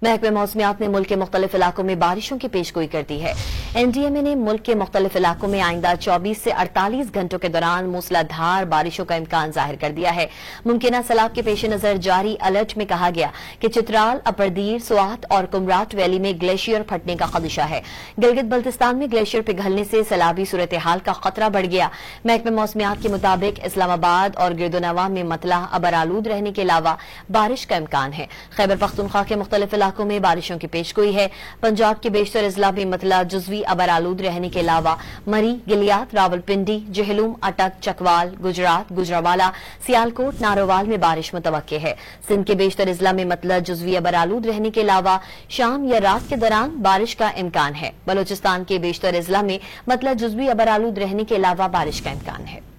محکمہ موسمیات نے ملک کے مختلف علاقوں میں بارشوں کی پیشگوئی کر دی ہے۔ NDMA نے ملک کے مختلف علاقوں میں آئندہ 24 سے 48 گھنٹوں کے دوران موسلا دھار بارشوں کا امکان ظاہر کر دیا ہے۔ ممکنہ سیلاب کے پیش نظر جاری الرٹ میں کہا گیا کہ چترال، اپردیر، سوات اور کمراٹ ویلی میں گلیشیئر پھٹنے کا خدشہ ہے۔ گلگت بلتستان میں گلیشیئر پگھلنے سے سیلابی صورتحال کا خطرہ بڑھ گیا۔ محکمہ موسمیات کے مطابق اسلام آباد اور گرد و نواح میں مطلع ابرآلود رہنے کے علاوہ بارش کا امکان ہے۔ خیبر پختونخوا کے مختلف علاقوں میں بارشوں کی پیشگوئی ہے۔ پنجاب کے بیشتر اضلاع میں مطلع جزوی ابرآلود رہنے کے علاوہ مری، گلیات، راولپنڈی، جہلم، اٹک، چکوال، گجرات، گجرانوالہ، سیالکوٹ، نارووال میں بارش متوقع ہے۔ سندھ کے بیشتر اضلاع میں مطلع جزوی ابرآلود رہنے کے علاوہ شام یا رات کے دوران بارش کا امکان ہے۔ بلوچستان کے بیشتر اضلاع میں مطلع جزوی ابرآلود رہنے کے علاوہ بارش کا امکان ہے۔